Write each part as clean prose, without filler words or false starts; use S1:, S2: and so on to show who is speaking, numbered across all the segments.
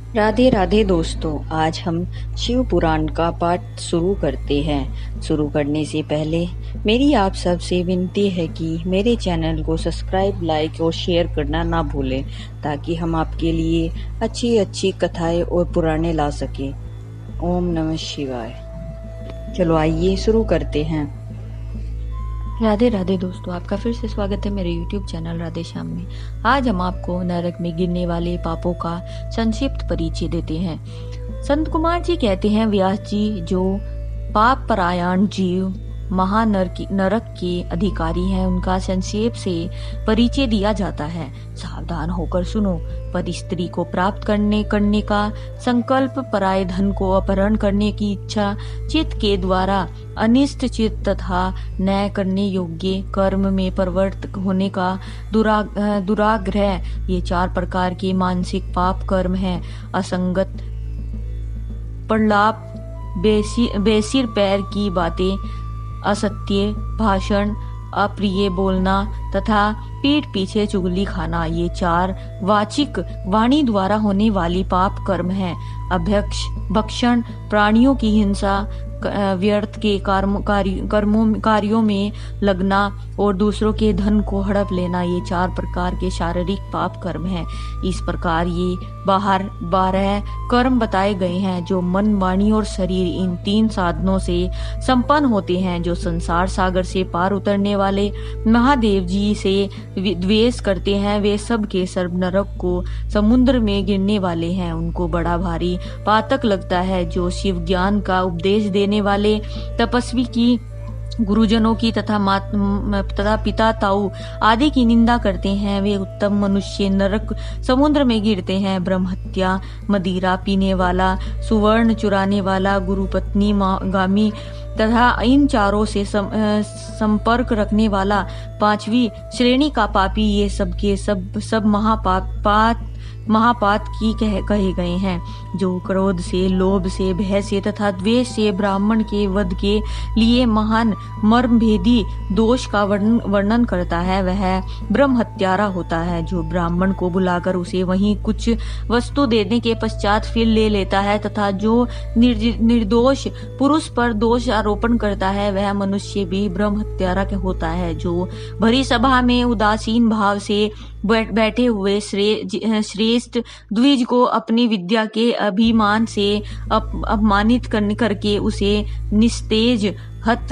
S1: राधे राधे दोस्तों, आज हम शिव पुराण का पाठ शुरू करते हैं। शुरू करने से पहले मेरी आप सबसे विनती है कि मेरे चैनल को सब्सक्राइब, लाइक और शेयर करना ना भूलें, ताकि हम आपके लिए अच्छी अच्छी कथाएं और पुराणे ला सकें। ओम नमः शिवाय। चलो आइए शुरू करते हैं।
S2: राधे राधे दोस्तों, आपका फिर से स्वागत है मेरे YouTube चैनल राधे श्याम में। आज हम आपको नरक में गिरने वाले पापों का संक्षिप्त परिचय देते हैं। संत कुमार जी कहते हैं, व्यास जी, जो पाप परायण जीव नरक के अधिकारी हैं, उनका संक्षेप से परिचय दिया जाता है। सावधान होकर सुनो। पर स्त्री को प्राप्त करने का संकल्प, पराय धन को अपहरण करने की इच्छा, चित्त के द्वारा अनिष्ट चित्त तथा न्याय करने योग्य कर्म में प्रवृत्त होने का दुराग्रह, ये 4 प्रकार के मानसिक पाप कर्म हैं। असंगत प्रलाप, बेसिर पैर की बातें, असत्य भाषण, अप्रिय बोलना तथा पीठ पीछे चुगली खाना, ये 4 वाचिक वाणी द्वारा होने वाली पाप कर्म हैं। अभ्यक्ष, भक्षण, प्राणियों की हिंसा, व्यर्थ के कार्यों में लगना और दूसरों के धन को हड़प लेना, ये 4 प्रकार के शारीरिक पाप कर्म हैं। इस प्रकार ये 12 कर्म बताए गए हैं जो मन, वाणी और शरीर, इन 3 साधनों से संपन्न होते हैं। जो संसार सागर से पार उतरने वाले महादेव जी से द्वेष करते हैं, वे सब के सर्व नरक को समुद्र में गिरने वाले हैं। उनको बड़ा भारी पातक लगता है। जो शिव ज्ञान का उपदेश देने वाले तपस्वी की, गुरुजनों की तथा पिता ताऊ आदि की निंदा करते हैं, वे उत्तम मनुष्य नरक समुद्र में गिरते हैं। ब्रह्म हत्या, मदिरा पीने वाला, सुवर्ण चुराने वाला, गुरुपत्नी गामी तथा इन 4 से संपर्क रखने वाला 5वीं श्रेणी का पापी, ये सब के सब महापात की कहे गए हैं। जो क्रोध से, लोभ से, भय से तथा द्वेष से ब्राह्मण के वध के लिए महान मर्मभेदी दोष का वर्णन करता है, वह ब्रह्म हत्यारा होता है। जो ब्राह्मण को बुलाकर उसे वहीं कुछ वस्तु देने के पश्चात फिर ले लेता है तथा जो निर्दोष पुरुष पर दोष आरोपण करता है, वह मनुष्य भी ब्रह्म हत्यारा होता है। जो भरी सभा में उदासीन भाव से बैठे हुए श्रेष्ठ द्विज को अपनी विद्या के अभिमान से अपमानित करके उसे निस्तेज हत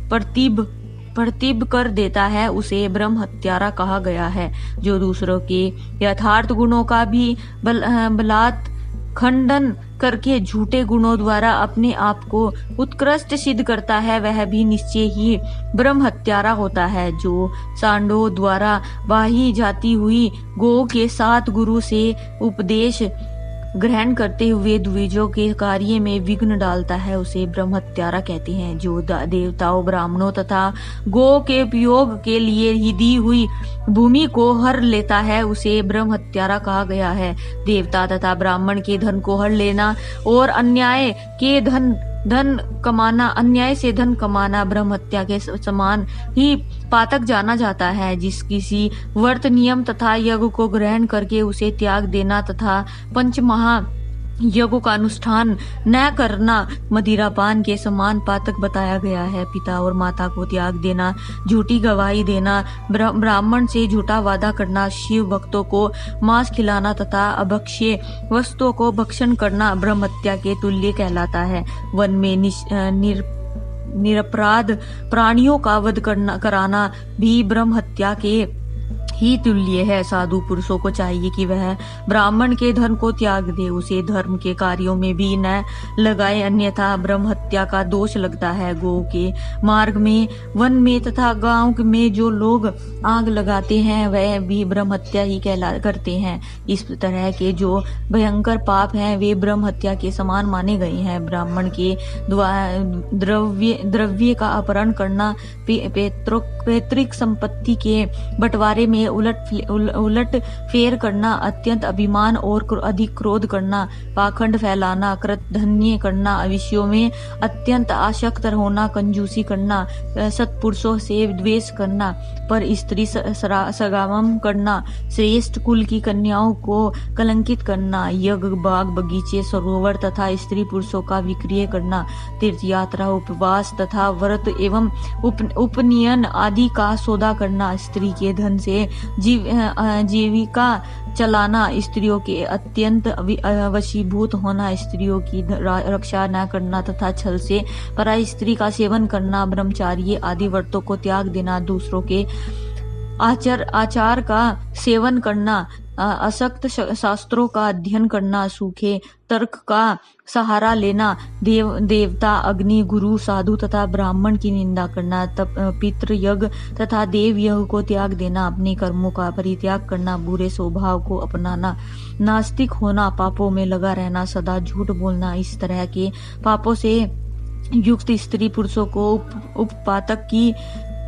S2: प्रतिब कर देता है, उसे ब्रह्म हत्यारा कहा गया है। जो दूसरों के यथार्थ गुणों का भी बलात् खंडन करके झूठे गुणों द्वारा अपने आप को उत्कृष्ट सिद्ध करता है, वह भी निश्चय ही ब्रह्म हत्यारा होता है। जो सांडों द्वारा वाही जाती हुई गौ के 7 गुरु से उपदेश ग्रहण करते हुए द्विजों के कार्य में विघ्न डालता है, उसे ब्रह्म हत्यारा कहते हैं। जो देवताओं, ब्राह्मणों तथा गौ के उपयोग के लिए ही दी हुई भूमि को हर लेता है, उसे ब्रह्म हत्यारा कहा गया है। देवता तथा ब्राह्मण के धन को हर लेना और अन्याय से धन कमाना ब्रह्म हत्या के समान ही पातक जाना जाता है। जिस किसी व्रत, नियम तथा यज्ञ को ग्रहण करके उसे त्याग देना तथा पंचमहा यज्ञों का अनुष्ठान न करना मदिरापान के समान पातक बताया गया है। पिता और माता को त्याग देना, झूठी गवाही देना, ब्राह्मण से झूठा वादा करना, शिव भक्तों को मांस खिलाना तथा अभक्ष्य वस्तुओं को भक्षण करना ब्रह्म हत्या के तुल्य कहलाता है। वन में निरपराध प्राणियों का वध कराना भी ब्रह्म हत्या के ही तुल्य है। साधु पुरुषों को चाहिए कि वह ब्राह्मण के धन को त्याग दे, उसे धर्म के कार्यों में भी न लगाए, अन्यथा ब्रह्म हत्या का दोष लगता है। गौ के मार्ग में, वन में तथा गांव में जो लोग आग लगाते हैं, वह भी ब्रह्म हत्या ही करते हैं। इस तरह के जो भयंकर पाप हैं, वे ब्रह्म हत्या के समान माने गए हैं। ब्राह्मण के द्रव्य का अपहरण करना, पैतृक संपत्ति के बंटवारे में उलट फेर करना, अत्यंत अभिमान और अधिक क्रोध करना, पाखंड फैलाना, कृतघ्न करना, विषयों में अत्यंत आसक्त होना, कंजूसी करना, सत्पुरुषों से द्वेष करना, पर स्त्री सगामम करना, श्रेष्ठ कुल की कन्याओं को कलंकित करना, यज्ञ बाग बगीचे सरोवर तथा स्त्री पुरुषों का विक्रय करना, तीर्थ यात्रा उपवास तथा व्रत एवं उपनयन आदि का सौदा करना, स्त्री के धन से जीविका चलाना, स्त्रियों के अत्यंत वशीभूत होना, स्त्रियों की रक्षा न करना तथा छल से पराई स्त्री का सेवन करना, ब्रह्मचार्य आदि व्रतों को त्याग देना, दूसरों के आचार का सेवन करना, असक्त शास्त्रों का अध्ययन करना, सूखे तर्क का सहारा लेना, देवता अग्नि गुरु साधु तथा ब्राह्मण की निंदा करना, पितृ यज्ञ तथा देव यज्ञ को त्याग देना, अपने कर्मों का परित्याग करना, बुरे स्वभाव को अपनाना, नास्तिक होना, पापों में लगा रहना, सदा झूठ बोलना, इस तरह के पापों से युक्त स्त्री पुरुषों को उपपातक की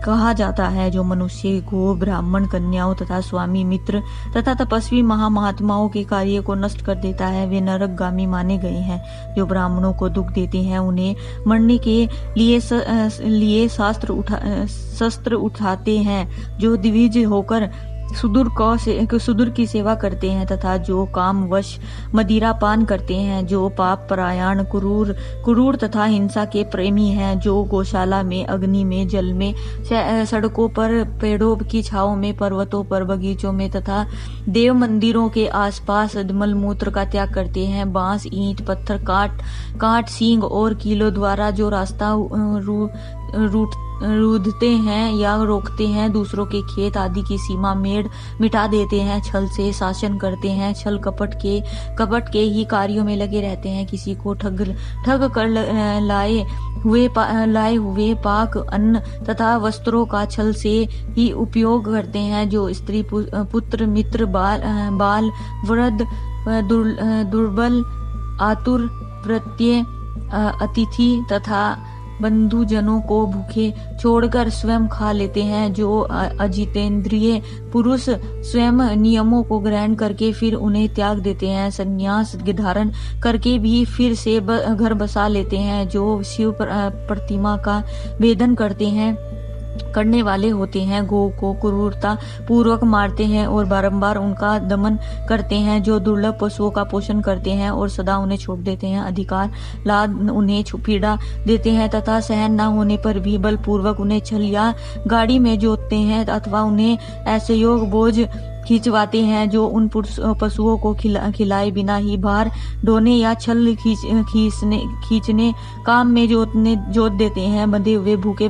S2: कहा जाता है, जो मनुष्य को ब्राह्मण कन्याओं तथा स्वामी मित्र तथा तपस्वी महात्माओं के कार्य को नष्ट कर देता है। वे नरकगामी माने गए हैं। जो ब्राह्मणों को दुख देते हैं उन्हें मरने के लिए शस्त्र उठाते हैं, जो द्विज होकर सुदूर की सेवा करते हैं तथा जो कामवश मदिरा पान करते हैं, जो पाप परायण क्रूर तथा हिंसा के प्रेमी हैं, जो गौशाला में अग्नि में जल में सड़कों पर पेड़ों की छांव में पर्वतों पर बगीचों में तथा देव मंदिरों के आसपास मलमूत्र का त्याग करते हैं, बांस ईंट पत्थर काट सींग और कीलों द्वारा जो रास्ता रूधते हैं या रोकते हैं, दूसरों के खेत आदि की सीमा मेड़ मिटा देते हैं, छल से शासन करते हैं, छल कपट के ही कार्यों में लगे रहते हैं, किसी को ठग कर लाए हुए पाक अन्न तथा वस्त्रों का छल से ही उपयोग करते हैं, जो स्त्री पुत्र मित्र बाल वृद्ध दुर्बल आतुर वृत्य अतिथि तथा बंधुजनों को भूखे छोड़कर स्वयं खा लेते हैं, जो अजितेंद्रिय पुरुष स्वयं नियमों को ग्रहण करके फिर उन्हें त्याग देते हैं, संन्यास धारण करके भी फिर से घर बसा लेते हैं, जो शिव प्रतिमा का भेदन करने वाले होते हैं, गौ को क्रूरता पूर्वक मारते हैं और बारंबार उनका दमन करते हैं, जो दुर्लभ पशुओं का पोषण करते हैं और सदा उन्हें छोड़ देते हैं, अधिकार लाद उन्हें पीड़ा देते हैं तथा सहन न होने पर भी बलपूर्वक उन्हें छल या गाड़ी में जोतते हैं अथवा उन्हें ऐसे योग बोझ खिंचवाते हैं, जो उन पशुओं को खिलाए बिना ही भार ढोने या छल खींचने काम में जोत देते हैं, बंधे हुए भूखे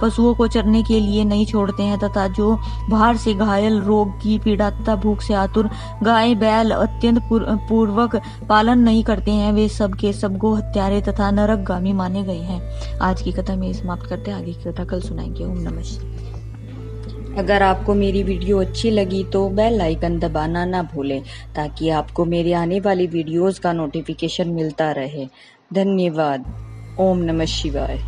S2: पशुओं को चरने के लिए नहीं छोड़ते हैं तथा जो भार से घायल, रोग की पीड़ा तथा भूख से आतुर गाय बैल अत्यंत पूर्वक पालन नहीं करते हैं, वे सब के सब गो हत्यारे तथा नरकगामी माने गए हैं। आज की कथा में समाप्त करते हैं, आगे की कथा कल सुनाएंगे। ओम नमः शिवाय।
S1: अगर आपको मेरी वीडियो अच्छी लगी तो बेल आइकन दबाना ना भूलें, ताकि आपको मेरे आने वाली वीडियोस का नोटिफिकेशन मिलता रहे। धन्यवाद। ओम नमः शिवाय।